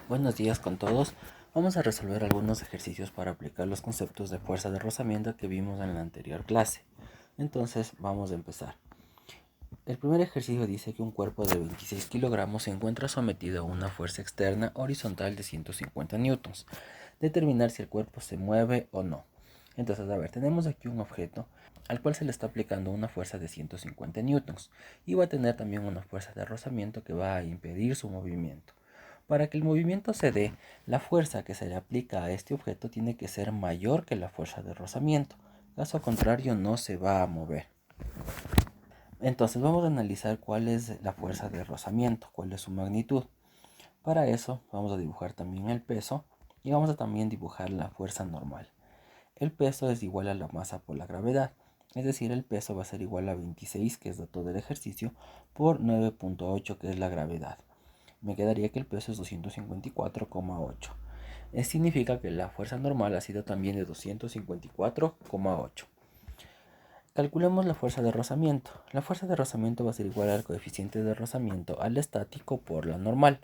Buenos días con todos. Vamos a resolver algunos ejercicios para aplicar los conceptos de fuerza de rozamiento que vimos en la anterior clase. Entonces vamos a empezar. El primer ejercicio dice que un cuerpo de 26 kilogramos se encuentra sometido a una fuerza externa horizontal de 150 newtons. Determinar si el cuerpo se mueve o no. Entonces, tenemos aquí un objeto al cual se le está aplicando una fuerza de 150 newtons y va a tener también una fuerza de rozamiento que va a impedir su movimiento. Para que el movimiento se dé, la fuerza que se le aplica a este objeto tiene que ser mayor que la fuerza de rozamiento. Caso contrario, no se va a mover. Entonces vamos a analizar cuál es la fuerza de rozamiento, cuál es su magnitud. Para eso vamos a dibujar también el peso y vamos a también dibujar la fuerza normal. El peso es igual a la masa por la gravedad, es decir, el peso va a ser igual a 26, que es dato del ejercicio, por 9.8, que es la gravedad. Me quedaría que el peso es 254,8. Significa que la fuerza normal ha sido también de 254,8. Calculemos la fuerza de rozamiento. La fuerza de rozamiento va a ser igual al coeficiente de rozamiento al estático por la normal.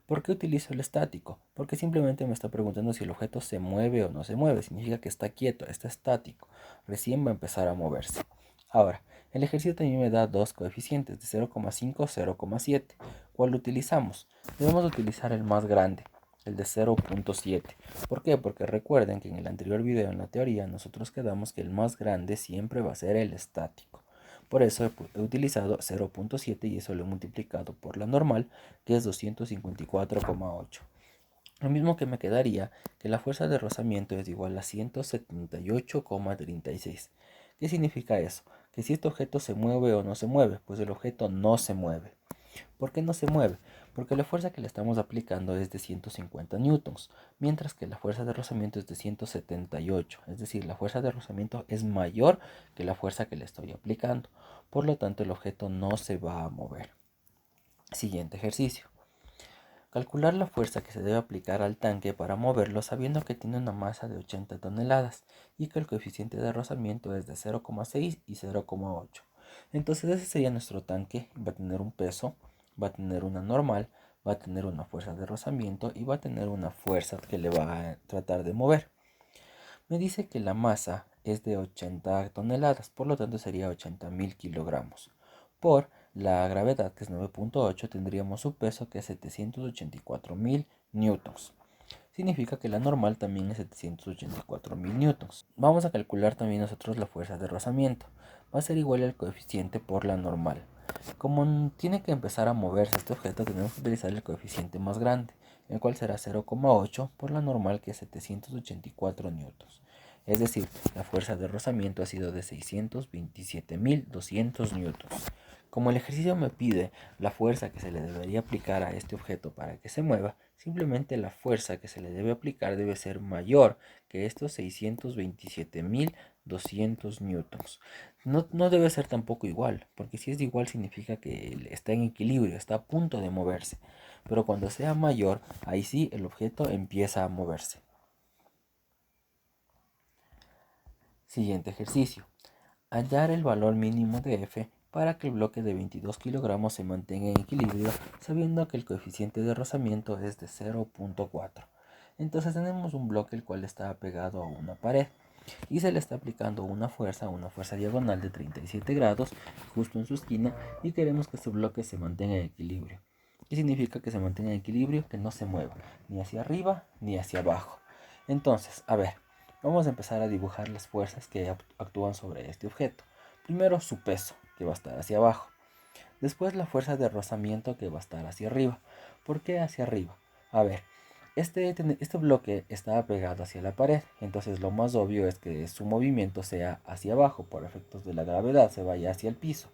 ¿Por qué utilizo el estático? Porque simplemente me está preguntando si el objeto se mueve o no se mueve. Significa que está quieto, está estático. Recién va a empezar a moverse. Ahora, el ejercicio también me da dos coeficientes de 0,5 y 0,7. ¿Cuál utilizamos? Debemos utilizar el más grande, el de 0,7. ¿Por qué? Porque recuerden que en el anterior video, en la teoría, nosotros quedamos que el más grande siempre va a ser el estático. Por eso he utilizado 0,7 y eso lo he multiplicado por la normal, que es 254,8. Lo mismo que me quedaría que la fuerza de rozamiento es igual a 178,36. ¿Qué significa eso? Que si este objeto se mueve o no se mueve, pues el objeto no se mueve. ¿Por qué no se mueve? Porque la fuerza que le estamos aplicando es de 150 newtons, mientras que la fuerza de rozamiento es de 178. Es decir, la fuerza de rozamiento es mayor que la fuerza que le estoy aplicando. Por lo tanto, el objeto no se va a mover. Siguiente ejercicio. Calcular la fuerza que se debe aplicar al tanque para moverlo sabiendo que tiene una masa de 80 toneladas y que el coeficiente de rozamiento es de 0,6 y 0,8. Entonces ese sería nuestro tanque. Va a tener un peso, va a tener una normal, va a tener una fuerza de rozamiento y va a tener una fuerza que le va a tratar de mover. Me dice que la masa es de 80 toneladas, por lo tanto sería 80.000 kilogramos. Por la gravedad, que es 9.8, tendríamos su peso, que es 784.000 newtons. Significa que la normal también es 784.000 newtons. Vamos a calcular también nosotros la fuerza de rozamiento. Va a ser igual al coeficiente por la normal. Como tiene que empezar a moverse este objeto, tenemos que utilizar el coeficiente más grande, el cual será 0,8 por la normal, que es 784 newtons. Es decir, la fuerza de rozamiento ha sido de 627.200 newtons. Como el ejercicio me pide la fuerza que se le debería aplicar a este objeto para que se mueva, simplemente la fuerza que se le debe aplicar debe ser mayor que estos 627.200 newtons. No debe ser tampoco igual, porque si es igual significa que está en equilibrio, está a punto de moverse. Pero cuando sea mayor, ahí sí el objeto empieza a moverse. Siguiente ejercicio. Hallar el valor mínimo de F para que el bloque de 22 kilogramos se mantenga en equilibrio, sabiendo que el coeficiente de rozamiento es de 0.4. Entonces tenemos un bloque el cual está pegado a una pared y se le está aplicando una fuerza diagonal de 37 grados justo en su esquina, y queremos que este bloque se mantenga en equilibrio. ¿Qué significa que se mantenga en equilibrio? Que no se mueva ni hacia arriba ni hacia abajo. Entonces, vamos a empezar a dibujar las fuerzas que actúan sobre este objeto. Primero su peso, que va a estar hacia abajo. Después la fuerza de rozamiento, que va a estar hacia arriba. ¿Por qué hacia arriba? Este bloque está pegado hacia la pared, entonces lo más obvio es que su movimiento sea hacia abajo, por efectos de la gravedad, se vaya hacia el piso.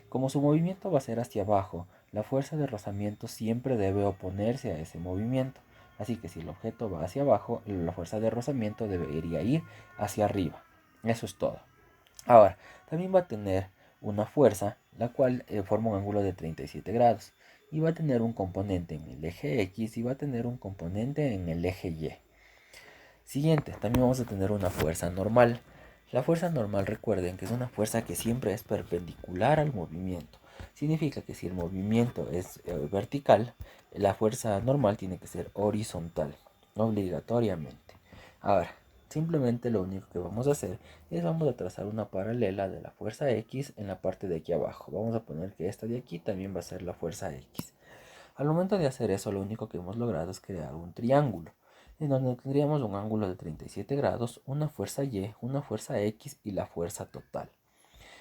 Como su movimiento va a ser hacia abajo, la fuerza de rozamiento siempre debe oponerse a ese movimiento. Así que si el objeto va hacia abajo, la fuerza de rozamiento debería ir hacia arriba. Eso es todo. Ahora, también va a tener una fuerza, la cual forma un ángulo de 37 grados. Y va a tener un componente en el eje X y va a tener un componente en el eje Y. Siguiente, también vamos a tener una fuerza normal. La fuerza normal, recuerden que es una fuerza que siempre es perpendicular al movimiento. Significa que si el movimiento es vertical, la fuerza normal tiene que ser horizontal, obligatoriamente. Ahora, simplemente lo único que vamos a hacer es vamos a trazar una paralela de la fuerza X en la parte de aquí abajo. Vamos a poner que esta de aquí también va a ser la fuerza X. Al momento de hacer eso, lo único que hemos logrado es crear un triángulo, en donde tendríamos un ángulo de 37 grados, una fuerza Y, una fuerza X y la fuerza total.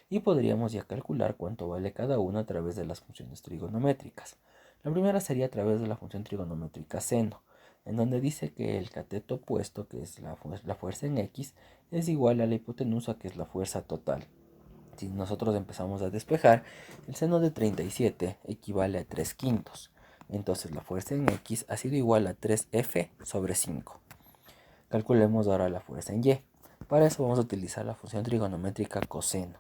Y podríamos ya calcular cuánto vale cada una a través de las funciones trigonométricas. La primera sería a través de la función trigonométrica seno, en donde dice que el cateto opuesto, que es la fuerza en X, es igual a la hipotenusa, que es la fuerza total. Si nosotros empezamos a despejar, el seno de 37 equivale a 3 quintos. Entonces la fuerza en X ha sido igual a 3F sobre 5. Calculemos ahora la fuerza en Y. Para eso vamos a utilizar la función trigonométrica coseno.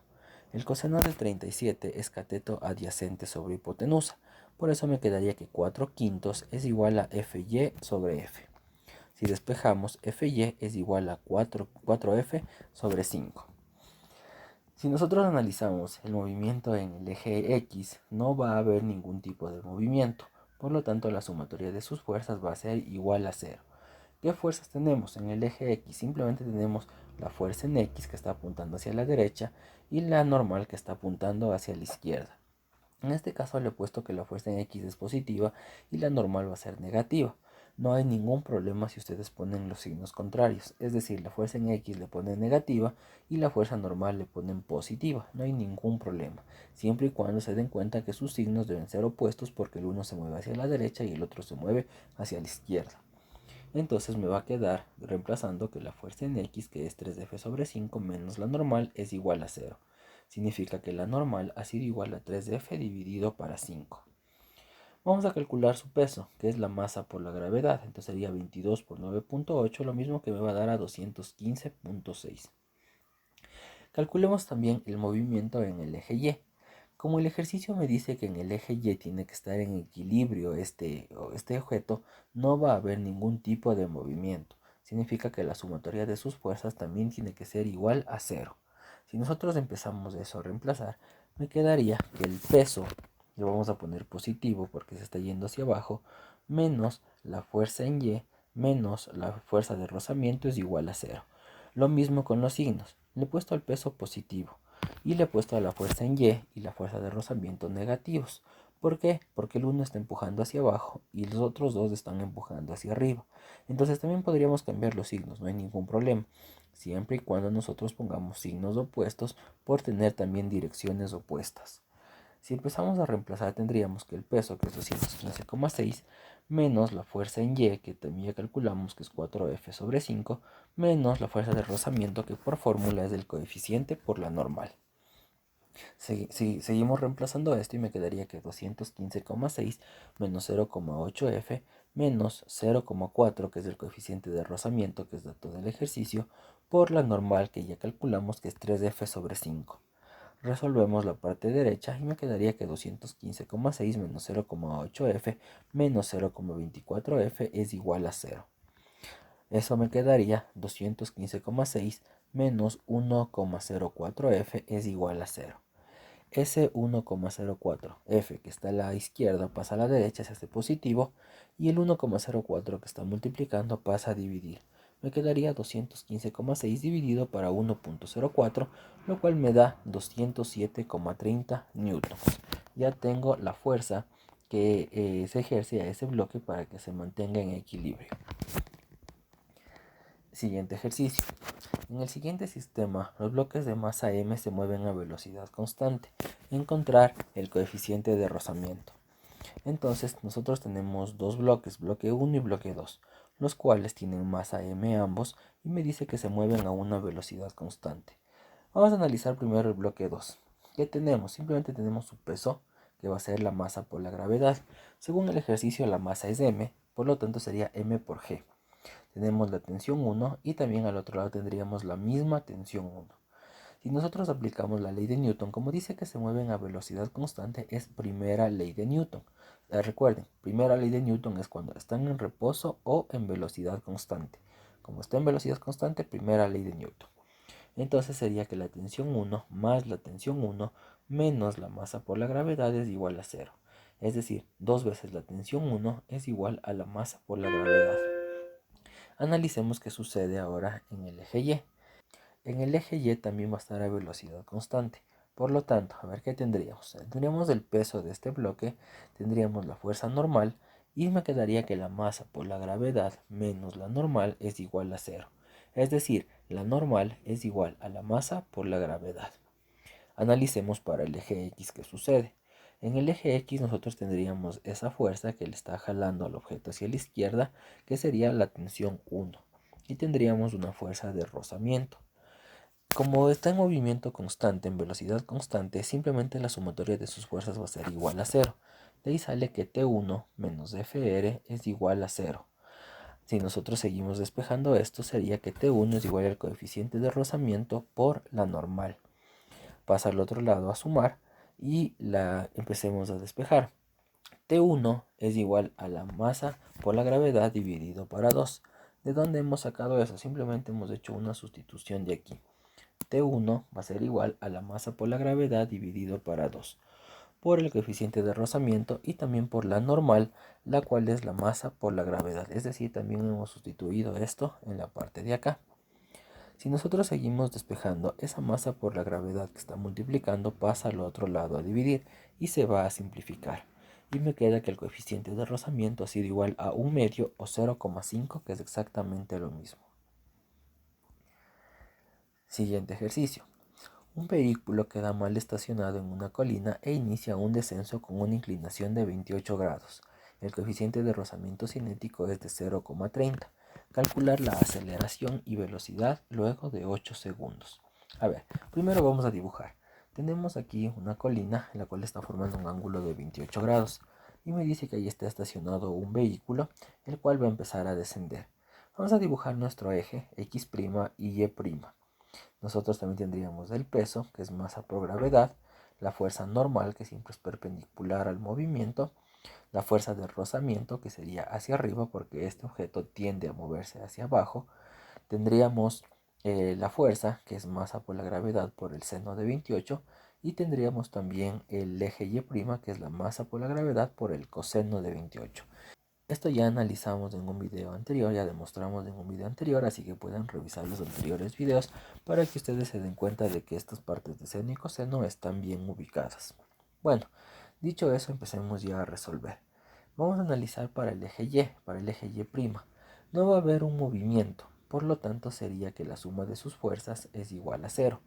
El coseno de 37 es cateto adyacente sobre hipotenusa. Por eso me quedaría que 4 quintos es igual a Fy sobre F. Si despejamos, Fy es igual a 4F sobre 5. Si nosotros analizamos el movimiento en el eje X, no va a haber ningún tipo de movimiento. Por lo tanto, la sumatoria de sus fuerzas va a ser igual a 0. ¿Qué fuerzas tenemos en el eje X? Simplemente tenemos la fuerza en X, que está apuntando hacia la derecha, y la normal, que está apuntando hacia la izquierda. En este caso le he puesto que la fuerza en X es positiva y la normal va a ser negativa. No hay ningún problema si ustedes ponen los signos contrarios, es decir, la fuerza en X le ponen negativa y la fuerza normal le ponen positiva. No hay ningún problema, siempre y cuando se den cuenta que sus signos deben ser opuestos, porque el uno se mueve hacia la derecha y el otro se mueve hacia la izquierda. Entonces me va a quedar reemplazando que la fuerza en X, que es 3F sobre 5 menos la normal, es igual a 0. Significa que la normal ha sido igual a 3F dividido para 5. Vamos a calcular su peso, que es la masa por la gravedad. Entonces sería 22 por 9.8, lo mismo que me va a dar a 215.6. Calculemos también el movimiento en el eje Y. Como el ejercicio me dice que en el eje Y tiene que estar en equilibrio este objeto, no va a haber ningún tipo de movimiento. Significa que la sumatoria de sus fuerzas también tiene que ser igual a 0. Si nosotros empezamos eso a reemplazar, me quedaría que el peso, lo vamos a poner positivo porque se está yendo hacia abajo, menos la fuerza en Y, menos la fuerza de rozamiento es igual a 0. Lo mismo con los signos. Le he puesto el peso positivo y le he puesto a la fuerza en Y y la fuerza de rozamiento negativos. ¿Por qué? Porque el uno está empujando hacia abajo y los otros dos están empujando hacia arriba. Entonces también podríamos cambiar los signos, no hay ningún problema, siempre y cuando nosotros pongamos signos opuestos por tener también direcciones opuestas. Si empezamos a reemplazar, tendríamos que el peso, que es 215,6, menos la fuerza en Y, que también ya calculamos que es 4F sobre 5, menos la fuerza de rozamiento, que por fórmula es el coeficiente por la normal. Seguimos reemplazando esto y me quedaría que 215,6 menos 0,8F menos 0,4, que es el coeficiente de rozamiento, que es dato del ejercicio, por la normal, que ya calculamos que es 3F sobre 5. Resolvemos la parte derecha y me quedaría que 215,6 menos 0,8F menos 0,24F es igual a 0. Eso me quedaría 215,6 menos 1,04F es igual a 0. Ese 1,04F que está a la izquierda pasa a la derecha, se hace positivo, y el 1,04 que está multiplicando pasa a dividir. Me quedaría 215,6 dividido para 1,04, lo cual me da 207,30 newtons. Ya tengo la fuerza que se ejerce a ese bloque para que se mantenga en equilibrio. Siguiente ejercicio. En el siguiente sistema, los bloques de masa m se mueven a velocidad constante. Encontrar el coeficiente de rozamiento. Entonces, nosotros tenemos dos bloques, bloque 1 y bloque 2, los cuales tienen masa m ambos y me dice que se mueven a una velocidad constante. Vamos a analizar primero el bloque 2. ¿Qué tenemos? Simplemente tenemos su peso, que va a ser la masa por la gravedad. Según el ejercicio, la masa es m, por lo tanto sería m por g. Tenemos la tensión 1 y también al otro lado tendríamos la misma tensión 1. Si nosotros aplicamos la ley de Newton, como dice que se mueven a velocidad constante, es primera ley de Newton. Recuerden, primera ley de Newton es cuando están en reposo o en velocidad constante. Como está en velocidad constante, primera ley de Newton. Entonces sería que la tensión 1 más la tensión 1 menos la masa por la gravedad es igual a 0. Es decir, 2 veces la tensión 1 es igual a la masa por la gravedad. Analicemos qué sucede ahora en el eje Y. En el eje Y también va a estar a velocidad constante. Por lo tanto, a ver qué tendríamos. Tendríamos el peso de este bloque, tendríamos la fuerza normal y me quedaría que la masa por la gravedad menos la normal es igual a 0. Es decir, la normal es igual a la masa por la gravedad. Analicemos para el eje X qué sucede. En el eje X nosotros tendríamos esa fuerza que le está jalando al objeto hacia la izquierda, que sería la tensión 1. Y tendríamos una fuerza de rozamiento. Como está en movimiento constante, en velocidad constante, simplemente la sumatoria de sus fuerzas va a ser igual a 0. De ahí sale que T1 menos Fr es igual a 0. Si nosotros seguimos despejando esto, sería que T1 es igual al coeficiente de rozamiento por la normal. Pasa al otro lado a sumar y la empecemos a despejar. T1 es igual a la masa por la gravedad dividido para 2. ¿De dónde hemos sacado eso? Simplemente hemos hecho una sustitución de aquí. T1 va a ser igual a la masa por la gravedad dividido para 2 por el coeficiente de rozamiento y también por la normal, la cual es la masa por la gravedad. Es decir, también hemos sustituido esto en la parte de acá. Si nosotros seguimos despejando, esa masa por la gravedad que está multiplicando pasa al otro lado a dividir y se va a simplificar. Y me queda que el coeficiente de rozamiento ha sido igual a 1 medio o 0,5, que es exactamente lo mismo. Siguiente ejercicio. Un vehículo queda mal estacionado en una colina e inicia un descenso con una inclinación de 28 grados. El coeficiente de rozamiento cinético es de 0,30. Calcular la aceleración y velocidad luego de 8 segundos. A ver, primero vamos a dibujar. Tenemos aquí una colina en la cual está formando un ángulo de 28 grados. Y me dice que ahí está estacionado un vehículo, el cual va a empezar a descender. Vamos a dibujar nuestro eje X' y Y'. Nosotros también tendríamos el peso, que es masa por gravedad, la fuerza normal, que siempre es perpendicular al movimiento, la fuerza de rozamiento, que sería hacia arriba porque este objeto tiende a moverse hacia abajo. Tendríamos la fuerza, que es masa por la gravedad por el seno de 28, y tendríamos también el eje Y', que es la masa por la gravedad por el coseno de 28. Esto ya analizamos en un video anterior, ya demostramos en un video anterior, así que pueden revisar los anteriores videos para que ustedes se den cuenta de que estas partes de seno y coseno están bien ubicadas. Bueno, dicho eso, empecemos ya a resolver. Vamos a analizar para el eje Y, para el eje Y'. No va a haber un movimiento, por lo tanto sería que la suma de sus fuerzas es igual a 0.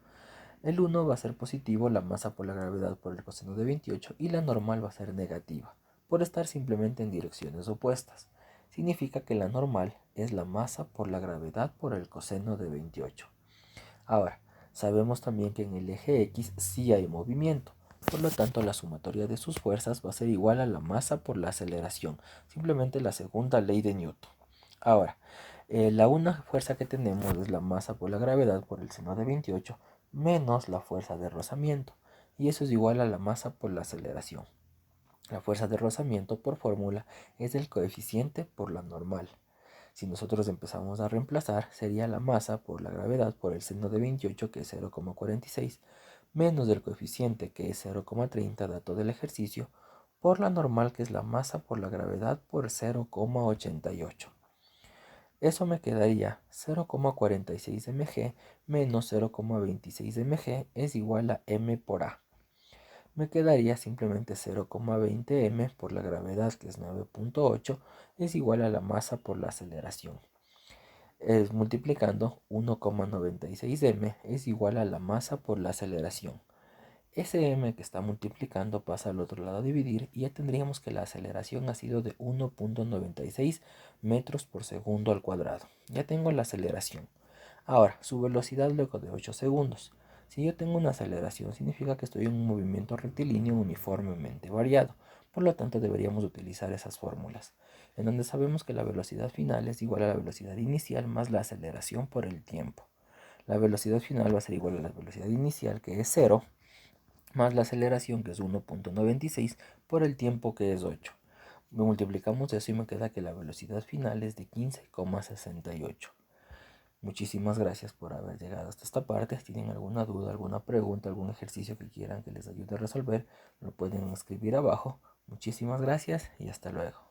El 1 va a ser positivo, la masa por la gravedad por el coseno de 28, y la normal va a ser negativa, por estar simplemente en direcciones opuestas. Significa que la normal es la masa por la gravedad por el coseno de 28. Ahora, sabemos también que en el eje X sí hay movimiento, por lo tanto la sumatoria de sus fuerzas va a ser igual a la masa por la aceleración, simplemente la segunda ley de Newton. Ahora, la una fuerza que tenemos es la masa por la gravedad por el seno de 28 menos la fuerza de rozamiento, y eso es igual a la masa por la aceleración. La fuerza de rozamiento por fórmula es el coeficiente por la normal. Si nosotros empezamos a reemplazar, sería la masa por la gravedad por el seno de 28, que es 0,46, menos el coeficiente, que es 0,30, dato del ejercicio, por la normal, que es la masa por la gravedad por 0,88. Eso me quedaría 0,46 mg menos 0,26 mg es igual a m por a. Me quedaría simplemente 0,20 m por la gravedad, que es 9,8, es igual a la masa por la aceleración. Multiplicando 1,96 m es igual a la masa por la aceleración. Ese m que está multiplicando pasa al otro lado a dividir y ya tendríamos que la aceleración ha sido de 1,96 metros por segundo al cuadrado. Ya tengo la aceleración. Ahora, su velocidad luego de 8 segundos. Si yo tengo una aceleración, significa que estoy en un movimiento rectilíneo uniformemente variado. Por lo tanto, deberíamos utilizar esas fórmulas, en donde sabemos que la velocidad final es igual a la velocidad inicial más la aceleración por el tiempo. La velocidad final va a ser igual a la velocidad inicial, que es 0, más la aceleración, que es 1,96, por el tiempo, que es 8. Multiplicamos eso y me queda que la velocidad final es de 15,68. Muchísimas gracias por haber llegado hasta esta parte. Si tienen alguna duda, alguna pregunta, algún ejercicio que quieran que les ayude a resolver, lo pueden escribir abajo. Muchísimas gracias y hasta luego.